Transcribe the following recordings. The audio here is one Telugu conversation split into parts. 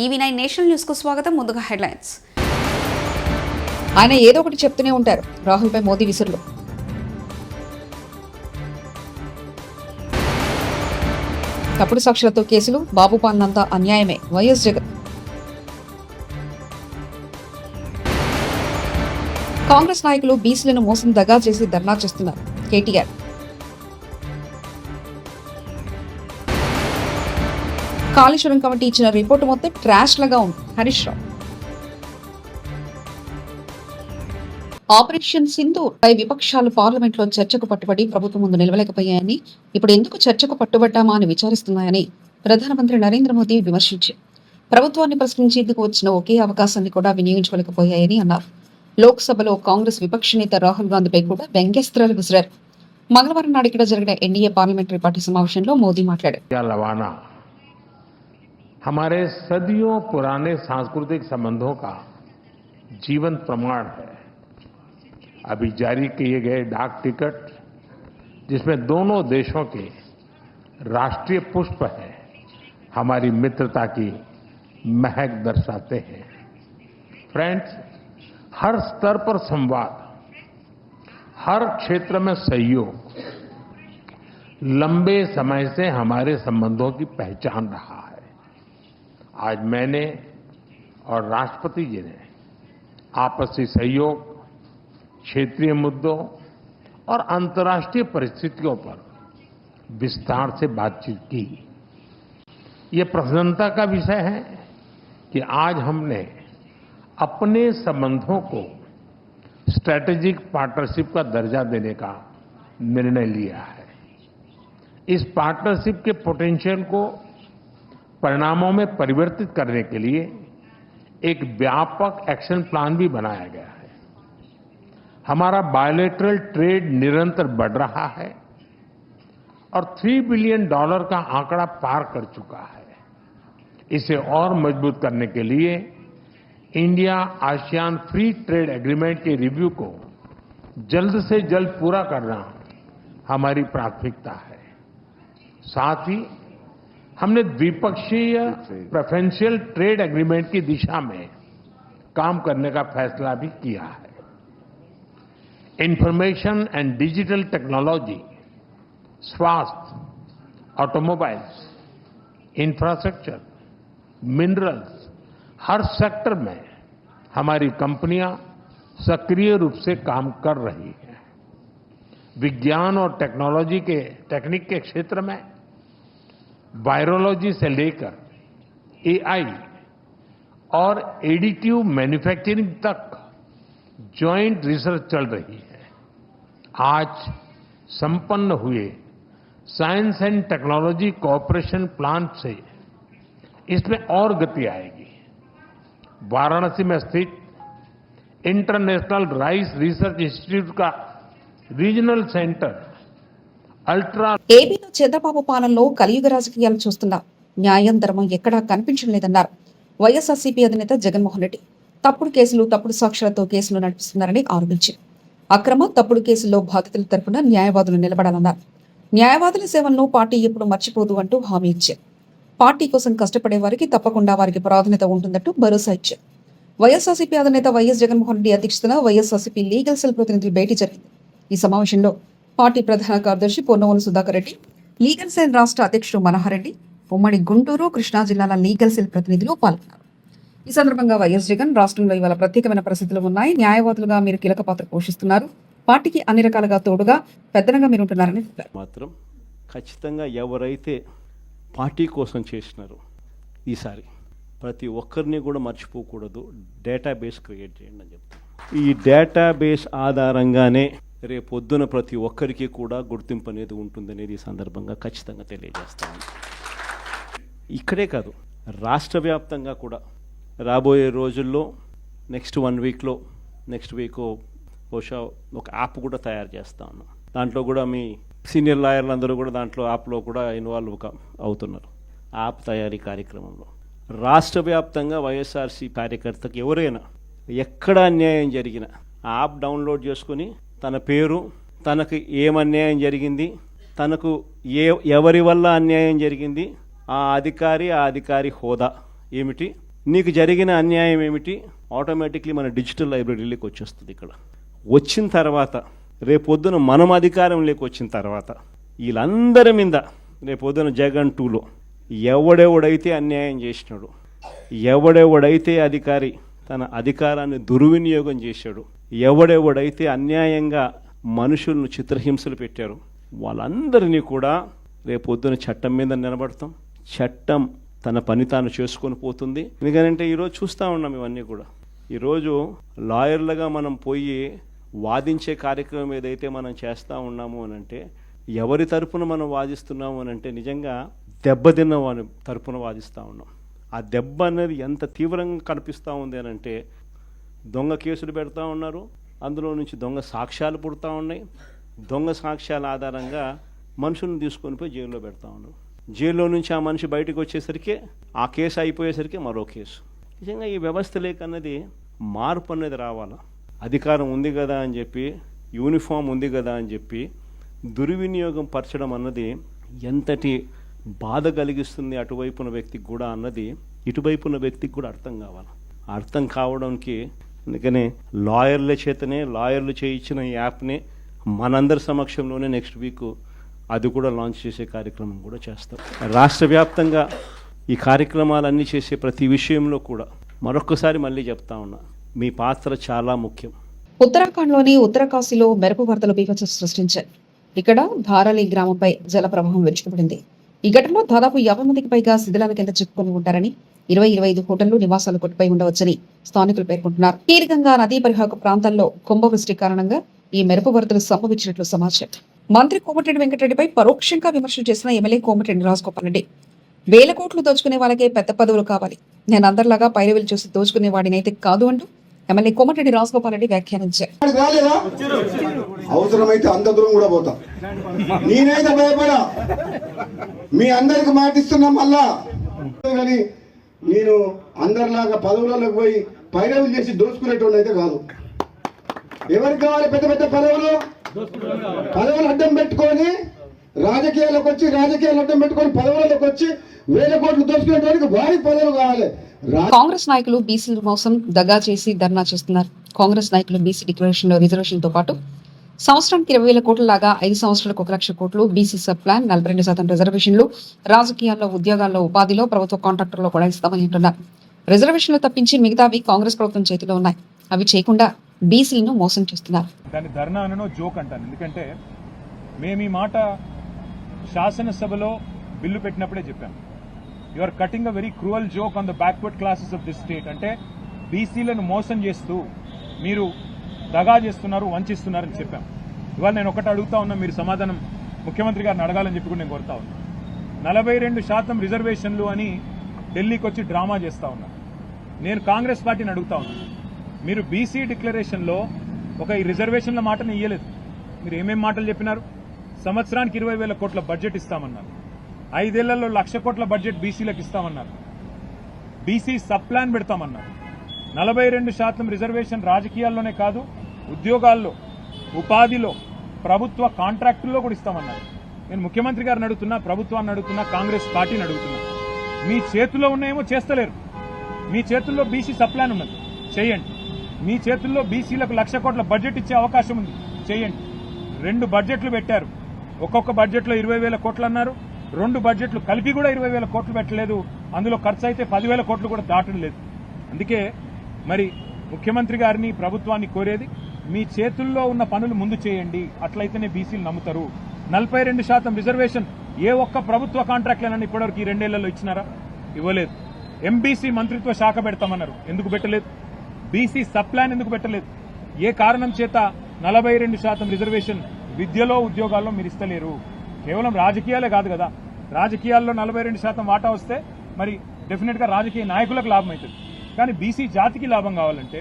ఈవీ9 నేషనల్ న్యూస్ కు స్వాగతం. ముందుగా హెడ్లైన్స్. ఆయన ఏదో ఒకటి చెప్తూనే ఉంటారు. రాహుల్పై మోదీ విసురులు. తప్పుడు సాక్షులతో కేసులు, బాబు పాలనంతా అన్యాయమే, వైఎస్ జగన్. కాంగ్రెస్ నాయకులు బీసీలను మోసం దగా చేసి ధర్నా చేస్తున్నారు. కేటీఆర్. కాళేశ్వరం కమిటీ ఇచ్చిన రిపోర్టు మొత్తం ట్రాష్ లాగా ఉంది. హరీష్ రావు. ఆపరేషన్ సింధూర్ పై విపక్షాలు పార్లమెంట్లో చర్చకు పట్టుబడి ప్రభుత్వం ముందు నిలవలేకపోయాయని, ఇప్పుడు ఎందుకు చర్చకు పట్టుబడ్డామా అని విచారిస్తున్నాయని ప్రధానమంత్రి నరేంద్ర మోదీ విమర్శించారు. ప్రభుత్వాన్ని ప్రశ్నించేందుకు వచ్చిన ఒకే అవకాశాన్ని కూడా వినియోగించుకోలేకపోయాయని అన్నారు. లోక్సభలో కాంగ్రెస్ విపక్ష నేత రాహుల్ గాంధీపై కూడా వ్యంగ్యాస్త్రాలు విసిరారు. మంగళవారం నాడు ఇక్కడ జరిగిన ఎన్డీఏ పార్లమెంటరీ పార్టీ సమావేశంలో మోదీ మాట్లాడారు. हमारे सदियों पुराने सांस्कृतिक संबंधों का जीवन प्रमाण है। अभी जारी किए गए डाक टिकट, जिसमें दोनों देशों के राष्ट्रीय पुष्प हैं, हमारी मित्रता की महक दर्शाते हैं। फ्रेंड्स, हर स्तर पर संवाद, हर क्षेत्र में सहयोग लंबे समय से हमारे संबंधों की पहचान रहा है। आज मैंने और राष्ट्रपति जी ने आपसी सहयोग, क्षेत्रीय मुद्दों और अंतर्राष्ट्रीय परिस्थितियों पर विस्तार से बातचीत की। ये प्रसन्नता का विषय है कि आज हमने अपने संबंधों को स्ट्रैटेजिक पार्टनरशिप का दर्जा देने का निर्णय लिया है। इस पार्टनरशिप के पोटेंशियल को परिणामों में परिवर्तित करने के लिए एक व्यापक एक्शन प्लान भी बनाया गया है। हमारा बायलैटरल ट्रेड निरंतर बढ़ रहा है और $3 बिलियन का आंकड़ा पार कर चुका है। इसे और मजबूत करने के लिए India ASEAN free trade agreement के रिव्यू को जल्द से जल्द पूरा करना हमारी प्राथमिकता है। साथ ही हमने द्विपक्षीय प्रेफरेंशियल ट्रेड एग्रीमेंट की दिशा में काम करने का फैसला भी किया है। इंफॉर्मेशन एंड डिजिटल टेक्नोलॉजी, स्वास्थ्य, ऑटोमोबाइल्स, इंफ्रास्ट्रक्चर, मिनरल्स, हर सेक्टर में हमारी कंपनियां सक्रिय रूप से काम कर रही हैं। विज्ञान और टेक्निक के क्षेत्र में वायरोलॉजी से लेकर एआई और एडिटिव मैन्युफैक्चरिंग तक जॉइंट रिसर्च चल रही है। आज संपन्न हुए science and technology cooperation plan से इसमें और गति आएगी। वाराणसी में स्थित इंटरनेशनल राइस रिसर्च इंस्टीट्यूट का रीजनल सेंटर ఏపీలో చంద్రబాబు పాలనలో కలియుగ రాజకీయాలు చూస్తున్నా న్యాయం ధర్మం ఎక్కడా కనిపించడం లేదన్నారు వైఎస్ఆర్సీపీ అధినేత జగన్మోహన్ రెడ్డి. తప్పుడు కేసులు, తప్పుడు సాక్ష్యాలతో కేసులు నడిపిస్తున్నారని ఆరోపించారు. అక్రమ, తప్పుడు కేసుల్లో బాధితుల తరపున న్యాయవాదులు నిలబడాలన్నారు. న్యాయవాదుల సేవలను పార్టీ ఎప్పుడు మర్చిపోదు అంటూ హామీ ఇచ్చారు. పార్టీ కోసం కష్టపడే వారికి తప్పకుండా వారికి ప్రాధాన్యత ఉంటుందంటూ భరోసా ఇచ్చారు. వైఎస్ఆర్సీపీ అధినేత వైఎస్ జగన్మోహన్ రెడ్డి అధ్యక్షతన వైఎస్ఆర్సీపీ లీగల్ సెల్ ప్రతినిధుల భేటీ జరిగింది. ఈ సమావేశంలో పార్టీ ప్రధాన కార్యదర్శి పొన్నవోలు సుధాకర్ రెడ్డి, లీగల్ సెల్ రాష్ట్ర అధ్యక్షుడు మనోహర్ రెడ్డి, ఉమ్మడి గుంటూరు, కృష్ణా జిల్లాల లీగల్ సెల్ ప్రతినిధులు పాల్గొన్నారు. ఈ సందర్భంగా వైఎస్ జగన్, రాష్ట్రంలో ఇవాళ ప్రత్యేకమైన పరిస్థితులు ఉన్నాయి, న్యాయవాదులుగా మీరు కీలక పాత్ర పోషిస్తున్నారు, పార్టీకి అన్ని రకాలుగా తోడుగా పెద్దనగా మీరు ఉంటున్నారని చెప్పారు. మాత్రం ఖచ్చితంగా ఎవరైతే పార్టీ కోసం చేసినారో ఈసారి ప్రతి ఒక్కరిని కూడా మర్చిపోకూడదు, డేటాబేస్ క్రియేట్ చేయండి అని చెప్తాను. ఈ డేటాబేస్ ఆధారంగానే రేపొద్దున ప్రతి ఒక్కరికి కూడా గుర్తింపు అనేది ఉంటుందనేది ఈ సందర్భంగా ఖచ్చితంగా తెలియజేస్తాను. ఇక్కడే కాదు, రాష్ట్ర వ్యాప్తంగా కూడా రాబోయే రోజుల్లో నెక్స్ట్ వీక్ బహుశా ఒక యాప్ కూడా తయారు చేస్తా ఉన్నాం. దాంట్లో కూడా మీ సీనియర్ లాయర్లు అందరూ కూడా దాంట్లో యాప్లో కూడా ఇన్వాల్వ్ అవుతున్నారు. యాప్ తయారీ కార్యక్రమంలో రాష్ట్ర వ్యాప్తంగా వైఎస్ఆర్సీ కార్యకర్తకు ఎవరైనా ఎక్కడ అన్యాయం జరిగినా ఆ యాప్ డౌన్లోడ్ చేసుకుని తన పేరు, తనకు ఏమన్యాయం జరిగింది, తనకు ఎవరి వల్ల అన్యాయం జరిగింది, ఆ అధికారి హోదా ఏమిటి, నీకు జరిగిన అన్యాయం ఏమిటి, ఆటోమేటిక్లీ మన డిజిటల్ లైబ్రరీలోకి వచ్చేస్తుంది. ఇక్కడ వచ్చిన తర్వాత రేపొద్దున మనం అధికారంలోకి వచ్చిన తర్వాత వీళ్ళందరి మీద రేపొద్దున జగన్ 2లో ఎవడెవడైతే అన్యాయం చేసినాడు, ఎవడెవడైతే అధికారి తన అధికారాన్ని దుర్వినియోగం చేశాడు, ఎవడెవడైతే అన్యాయంగా మనుషులను చిత్రహింసలు పెట్టారు, వాళ్ళందరినీ కూడా రేపొద్దున చట్టం మీద నిలబడతాం. చట్టం తన పని తాను చేసుకొని పోతుంది. ఎందుకంటే ఈరోజు చూస్తూ ఉన్నాం ఇవన్నీ కూడా. ఈరోజు లాయర్లుగా మనం పోయి వాదించే కార్యక్రమం ఏదైతే మనం చేస్తూ ఉన్నాము అని అంటే, ఎవరి తరపున మనం వాదిస్తున్నాము అని అంటే నిజంగా దెబ్బతిన్న వాని తరపున వాదిస్తూ ఉన్నాం. ఆ దెబ్బ అనేది ఎంత తీవ్రంగా కనిపిస్తూ ఉంది అని అంటే, దొంగ కేసులు పెడతా ఉన్నారు, అందులో నుంచి దొంగ సాక్ష్యాలు పుడతా ఉన్నాయి, దొంగ సాక్ష్యాల ఆధారంగా మనుషులను తీసుకొని పోయి జైల్లో పెడతా ఉన్నారు. జైల్లో నుంచి ఆ మనిషి బయటకు వచ్చేసరికి ఆ కేసు అయిపోయేసరికి మరో కేసు. నిజంగా ఈ వ్యవస్థ లేకన్నది మార్పు అనేది రావాలా. అధికారం ఉంది కదా అని చెప్పి, యూనిఫామ్ ఉంది కదా అని చెప్పి దుర్వినియోగం పరచడం అన్నది ఎంతటి బాధ కలిగిస్తుంది అటువైపున వ్యక్తికి కూడా అన్నది ఇటువైపున వ్యక్తికి కూడా అర్థం కావాలి. అర్థం కావడానికి అందుకనే లాయర్లు చేయించిన ఈ యాప్ని మనందరి సమక్షంలోనే నెక్స్ట్ వీక్ అది కూడా లాంచ్ చేసే కార్యక్రమం కూడా చేస్తాం. రాష్ట్ర వ్యాప్తంగా ఈ కార్యక్రమాలన్నీ చేసే ప్రతి విషయంలో కూడా మరొక్కసారి మళ్ళీ చెప్తా ఉన్నా, మీ పాత్ర చాలా ముఖ్యం. ఉత్తరాఖండ్లోని ఉత్తరకాశీలో మెరుపు వరదలు బీభత్సం సృష్టించాయి. ఇక్కడ ధారాలి గ్రామంపై జల ప్రవాహం విరుచుకుపడింది. ఈ ఘటనలో దాదాపు 50 మందికి పైగా శిథిలాల కింద చిక్కుకొని ఉంటారని, 20-25 హోటళ్లు నివాసాలు కొట్టుపై ఉండవచ్చని స్థానికులు పేర్కొంటున్నారు. కీలకంగా నదీ పరివాహక ప్రాంతాల్లో కుంభవృష్టి కారణంగా ఈ మెరుపు వరదలు సంభవించినట్లు సమాచారం. మంత్రి కోమటిరెడ్డి వెంకటరెడ్డిపై పరోక్షంగా విమర్శలు చేసిన ఎమ్మెల్యే కోమటిరెడ్డి రాజగోపాల్ రెడ్డి, 1000 కోట్లు దోచుకునే వాళ్ళకే పెద్ద పదవులు కావాలి, నేను అందరిలాగా పైరవీలు చూసి దోచుకునే వాడినైతే కాదు అంటూ ఎమ్మెల్యే కోమటిరెడ్డి రాజగోపాల్ రెడ్డి వ్యాఖ్యానించారు. అవసరమైతే అంత దూరం కూడా పోతాం, నేనైతే భయపడా, మీ అందరికి మాటిస్తున్నా. మళ్ళా కానీ నేను అందరిలాగా పదవులలోకి పోయి పైరవీలు చేసి దోచుకునేటువంటి అయితే కాదు. ఎవరికి కావాలి పెద్ద పెద్ద పదవులు అడ్డం పెట్టుకొని రాజకీయాల్లోకి వచ్చి, రాజకీయాలు అడ్డం పెట్టుకొని పదవులలోకి వచ్చి 1000 కోట్లు దోచుకునేటువంటి వారికి పదవులు కావాలి. కాంగ్రెస్ నాయకులు బీసీల మోసం దగా చేసి ధర్నా చేస్తున్నారు. కాంగ్రెస్ నాయకులు బీసీ డిక్లరేషన్ లో రిజర్వేషన్ తో పాటు సంవత్సరానికి 20,000 కోట్ల లాగా 5 సంవత్సరాలకు 1,00,000 కోట్లు బీసీ సబ్ ప్లాన్, 42% రిజర్వేషన్లు, రాజకీయాల్లో, ఉద్యోగాల్లో, ఉపాధిలో, ప్రభుత్వ కాంట్రాక్టర్లో కూడా ఇస్తామని అంటున్నారు. రిజర్వేషన్లు తప్పించి మిగతావి కాంగ్రెస్ ప్రభుత్వం చేతిలో ఉన్నాయి. అవి చేయకుండా బీసీలను మోసం చేస్తున్నారు. దాని ధర్నా అనో జోక్ అంటాను. ఎందుకంటే మేము ఈ మాట శాసనసభలో బిల్లు పెట్టినప్పుడే చెప్పాం. You are cutting a very cruel joke on the backward classes of this state. అంటే బీసీలను మోసం చేస్తూ మీరు దగా చేస్తున్నారు, వంచిస్తున్నారని చెప్పాం. ఇవాళ నేను ఒకటి అడుగుతా ఉన్నా, మీరు సమాధానం ముఖ్యమంత్రి గారిని అడగాలని చెప్పి కూడా నేను కోరుతా ఉన్నా. 42% రిజర్వేషన్లు అని ఢిల్లీకి వచ్చి డ్రామా చేస్తా ఉన్నారు. నేను కాంగ్రెస్ పార్టీని అడుగుతా ఉన్నా, మీరు బీసీ డిక్లరేషన్లో ఒక ఈ రిజర్వేషన్ల మాటను ఇయ్యలేదు. మీరు ఏమేం మాటలు చెప్పినారు? సంవత్సరానికి 20,000 కోట్ల బడ్జెట్ ఇస్తామన్నారు, 5 ఏళ్లలో 1,00,000 కోట్ల బడ్జెట్ బీసీలకు ఇస్తామన్నారు, బీసీ సబ్ ప్లాన్ పెడతామన్నారు, 42% రిజర్వేషన్ రాజకీయాల్లోనే కాదు ఉద్యోగాల్లో, ఉపాధిలో, ప్రభుత్వ కాంట్రాక్టుల్లో కూడా ఇస్తామన్నారు. నేను ముఖ్యమంత్రి గారిని అడుగుతున్నా, ప్రభుత్వాన్ని అడుగుతున్నా, కాంగ్రెస్ పార్టీని అడుగుతున్నా, మీ చేతుల్లో ఉన్నాయేమో చేస్తలేరు. మీ చేతుల్లో బీసీ సబ్ ప్లాన్ ఉన్నది, చేయండి. మీ చేతుల్లో బీసీలకు 1,00,000 కోట్ల బడ్జెట్ ఇచ్చే అవకాశం ఉంది, చేయండి. 2 బడ్జెట్లు పెట్టారు, ఒక్కొక్క బడ్జెట్లో 20,000 కోట్లు అన్నారు, 2 బడ్జెట్లు కలిపి కూడా 20,000 కోట్లు పెట్టలేదు. అందులో ఖర్చు అయితే 10,000 కోట్లు కూడా దాటం లేదు. అందుకే మరి ముఖ్యమంత్రి గారిని, ప్రభుత్వాన్ని కోరేది, మీ చేతుల్లో ఉన్న పనులు ముందు చేయండి, అట్లయితేనే బీసీలు నమ్ముతారు. 42% రిజర్వేషన్ ఏ ఒక్క ప్రభుత్వ కాంట్రాక్ట్లైనా ఇప్పటివరకు ఈ 2 ఏళ్లలో ఇచ్చినారా? ఇవ్వలేదు. ఎంబీసీ మంత్రిత్వ శాఖ పెడతామన్నారు, ఎందుకు పెట్టలేదు? బీసీ సబ్ ప్లాన్ ఎందుకు పెట్టలేదు? ఏ కారణం చేత 42% రిజర్వేషన్ విద్యలో, ఉద్యోగాల్లో మీరు ఇస్తలేరు? కేవలం రాజకీయాలే కాదు కదా, రాజకీయాల్లో 42% వాటా వస్తే మరి డెఫినెట్ గా రాజకీయ నాయకులకు లాభం అవుతుంది. కానీ బీసీ జాతికి లాభం కావాలంటే,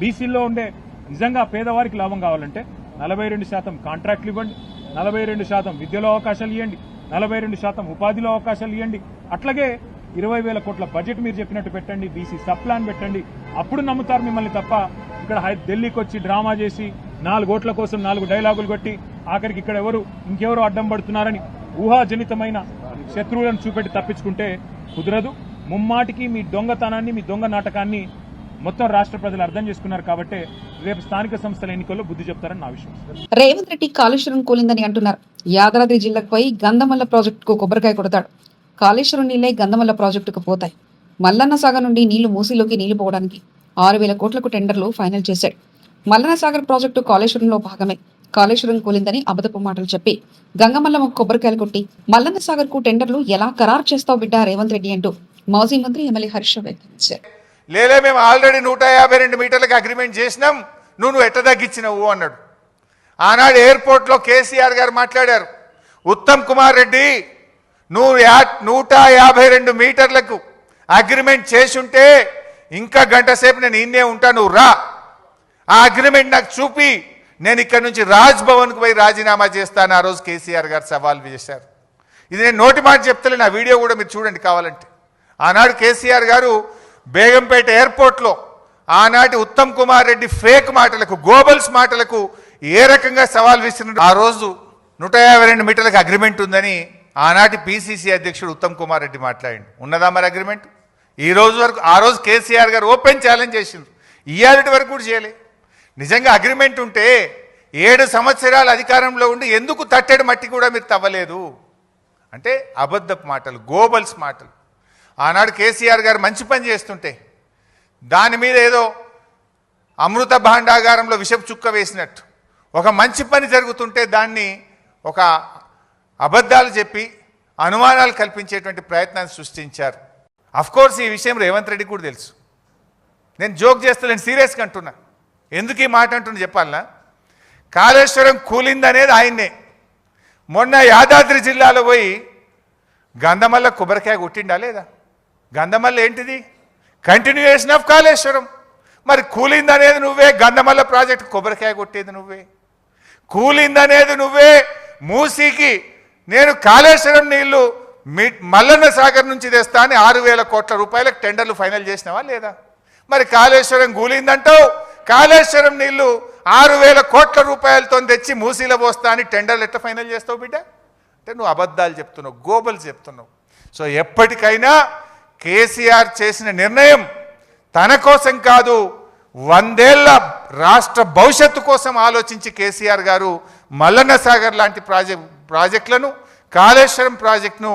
బీసీల్లో ఉండే నిజంగా పేదవారికి లాభం కావాలంటే 42% కాంట్రాక్ట్లు ఇవ్వండి, 42% విద్యలో అవకాశాలు ఇవ్వండి, 42% ఉపాధిలో అవకాశాలు ఇవ్వండి. అట్లాగే 20,000 కోట్ల బడ్జెట్ మీరు చెప్పినట్టు పెట్టండి, బీసీ సబ్ ప్లాన్ పెట్టండి. అప్పుడు నమ్ముతారు మిమ్మల్ని తప్ప ఇక్కడ ఢిల్లీకి వచ్చి డ్రామా చేసి 4 ఓట్ల కోసం 4 డైలాగులు కొట్టి ఆఖరికి ఇక్కడ ఇంకెవరో అడ్డం పడుతున్నారని ఊహాజనితమైన శత్రువులను చూపెట్టి తప్పించుకుంటే కుదరదు. ముమ్మాటికి మీ దొంగతనాన్ని, మీ దొంగ నాటకాన్ని మొత్తం రాష్ట్ర ప్రజలు అర్థం చేసుకున్నారు కాబట్టి రేపు స్థానిక సంస్థల ఎన్నికల్లో బుద్ధి చెప్తారని నా విశ్వాసం. రేవంత్ రెడ్డి కాళేశ్వరం కూలిందని అంటున్నారు. యాదాద్రి జిల్లాకు పోయి గంధమల్ల ప్రాజెక్టుకు కొబ్బరికాయ కొడతాడు. కాళేశ్వరం నీళ్లే గంధమల్ల ప్రాజెక్టుకు పోతాయి. మల్లన్న సాగర్ నుండి నీళ్లు మూసీలోకి నీళ్లు పోవడానికి 6,000 కోట్లకు టెండర్లు ఫైనల్ చేశాడు. మల్లన్న సాగర్ ప్రాజెక్టు కాళేశ్వరంలో భాగమే. కాళేశ్వరం కూలిందని అబద్ధపు మాటలు చెప్పి గంగమల్లమ్మ కొబ్బరికాయలు కొట్టి మల్లన్న సాగర్ కు టెండర్లు ఎలా ఖరారు చేస్తావు బిడ్డ రేవంత్ రెడ్డి అంటూ మాజీ మంత్రి ఎమ్మెల్యే హరీష్ రావు వ్యాఖ్యానించారు. లేలే మేము ఆల్రెడీ 152 మీటర్లకు అగ్రిమెంట్ చేసినాం, నువ్వు ఎట్ట తగ్గించినవు అన్నాడు. ఆనాడు ఎయిర్పోర్ట్లో కేసీఆర్ గారు మాట్లాడారు, ఉత్తమ్ కుమార్ రెడ్డి నువ్వు 152 మీటర్లకు అగ్రిమెంట్ చేసుంటే ఇంకా గంట సేపు నేను ఇన్నే ఉంటా, నువ్వు రా, ఆ అగ్రిమెంట్ నాకు చూపి నేను ఇక్కడ నుంచి రాజ్ భవన్కు పోయి రాజీనామా చేస్తాను. ఆ రోజు కేసీఆర్ గారు సవాల్ చేశారు. ఇది నేను నోటి మాట చెప్తలే, నా వీడియో కూడా మీరు చూడండి కావాలంటే. ఆనాడు కేసీఆర్ గారు బేగంపేట ఎయిర్పోర్ట్లో ఆనాటి ఉత్తమ్ కుమార్ రెడ్డి ఫేక్ మాటలకు, గోబల్స్ మాటలకు ఏ రకంగా సవాల్ విసిరినాడు. ఆ రోజు 152 మీటర్లకు అగ్రిమెంట్ ఉందని ఆనాటి పిసిసి అధ్యక్షుడు ఉత్తమ్ కుమార్ రెడ్డి మాట్లాడిండు. ఉన్నదా మరి అగ్రిమెంట్? ఈ రోజు వరకు, ఆ రోజు కేసీఆర్ గారు ఓపెన్ ఛాలెంజ్ చేసిండ్రు, ఇయ్యాలటి వరకు కూడా చేయలే. నిజంగా అగ్రిమెంట్ ఉంటే 7 సంవత్సరాలు అధికారంలో ఉండి ఎందుకు తట్టెడు మట్టి కూడా మీరు తవ్వలేదు అంటే అబద్ధపు మాటలు, గోబల్స్ మాటలు. ఆనాడు కేసీఆర్ గారు మంచి పని చేస్తుంటే దాని మీద ఏదో అమృత భాండాగారంలో విషపు చుక్క వేసినట్టు, ఒక మంచి పని జరుగుతుంటే దాన్ని ఒక అబద్ధాలు చెప్పి అనుమానాలు కల్పించేటువంటి ప్రయత్నాన్ని సృష్టించారు. అఫ్కోర్స్ ఈ విషయం రేవంత్ రెడ్డి కూడా తెలుసు. నేను జోక్ చేస్తలేను, సీరియస్గా అంటున్నా. ఎందుకు ఈ మాట అంటున్నా చెప్పాలనా? కాళేశ్వరం కూలిందనేది ఆయన్నే. మొన్న యాదాద్రి జిల్లాలో పోయి గంధమల్ల కొబ్బరికాయ కొట్టిండా లేదా? గంధమల్ల ఏంటిది? Continuation of Kaleshwaram. మరి కూలిందనేది నువ్వే, గంధమల్ల ప్రాజెక్టు కొబ్బరికాయ కొట్టేది నువ్వే, కూలిందనేది నువ్వే. మూసీకి నేను కాళేశ్వరం నీళ్లు మల్లన్న సాగర్ నుంచి తెస్తా అని 6,000 కోట్ల రూపాయలకు టెండర్లు ఫైనల్ చేసినావా లేదా? మరి కాళేశ్వరం కూలిందంటావు, కాళేశ్వరం నీళ్లు 6,000 కోట్ల రూపాయలతో తెచ్చి మూసీలో పోస్తా అని టెండర్లు ఎట్లా ఫైనల్ చేస్తావు బిడ్డ? అంటే నువ్వు అబద్ధాలు చెప్తున్నావు, గోబల్స్ చెప్తున్నావు. సో ఎప్పటికైనా కేసీఆర్ చేసిన నిర్ణయం తన కోసం కాదు, 100 ఏళ్ల రాష్ట్ర భవిష్యత్తు కోసం ఆలోచించి కేసీఆర్ గారు మల్లన్న సాగర్ లాంటి ప్రాజెక్టులను, కాళేశ్వరం ప్రాజెక్టును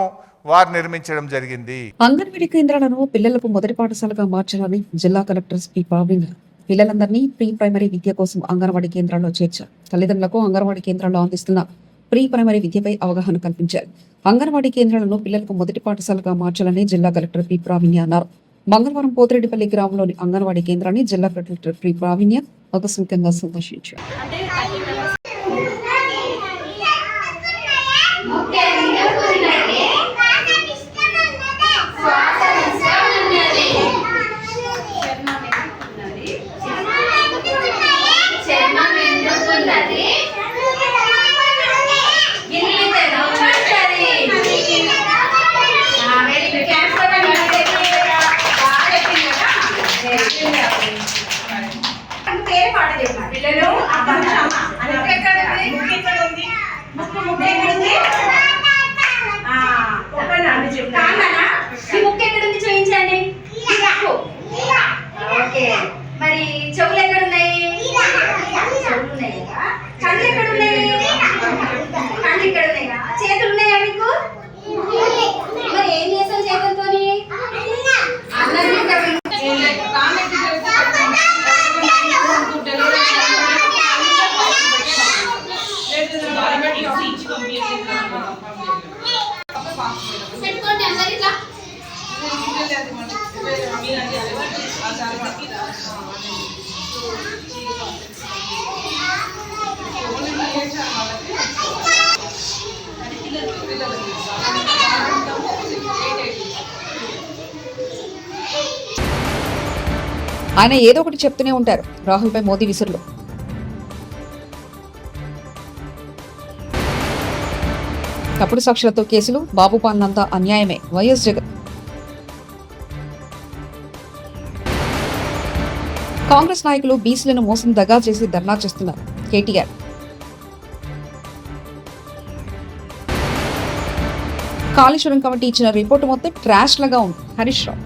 వారు నిర్మించడం జరిగింది. అంగన్వాడీ కేంద్రాలను పిల్లలకు మొదటి పాఠశాలగా మార్చాలని జిల్లా కలెక్టర్ పి ప్రవీణ్ పిల్లలందరినీ ప్రీ ప్రైమరీ విద్య కోసం అంగన్వాడీ కేంద్రాల్లో చేర్చారు. తల్లిదండ్రులకు అంగన్వాడీ కేంద్రాల్లో అందిస్తున్న ప్రీ ప్రైమరీ విద్యపై అవగాహన కల్పించారు. అంగన్వాడీ కేంద్రాలను పిల్లలకు మొదటి పాఠశాలగా మార్చాలని జిల్లా కలెక్టర్ పి ప్రావీణ్య అన్నారు. మంగళవారం పోతిరెడ్డిపల్లి గ్రామంలోని అంగన్వాడీ కేంద్రాన్ని జిల్లా కలెక్టర్ పి ప్రావీణ్య ఆకస్మికంగా సందర్శించారు. మరి చెవులు ఎక్కడున్నాయి? చెవులు ఉన్నాయి కదా. కళ్ళు ఎక్కడున్నాయి? కళ్ళు ఇక్కడ ఉన్నాయా? చేతులు ఉన్నాయా మీకు? మరి ఏం చేస్తాం చేతులతో? ఆయన ఏదో ఒకటి చెప్తూనే ఉంటారు. రాహుల్ పై మోదీ విసురులు. తప్పుడు సాక్షులతో కేసులు, బాబు పాలనంతా అన్యాయమే, వైఎస్ జగన్. కాంగ్రెస్ నాయకులు బీసీలను మోసం దగా చేసి ధర్నా చేస్తున్నారు. కేటీఆర్ కాళేశ్వరం కమిటీ ఇచ్చిన రిపోర్టు మొత్తం ట్రాష్ లాగా ఉంది. హరీష్ రావు.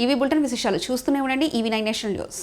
ఇవి బులెటిన్ విశేషాలు. చూస్తూనే ఉండండి EV9 నేషనల్ న్యూస్.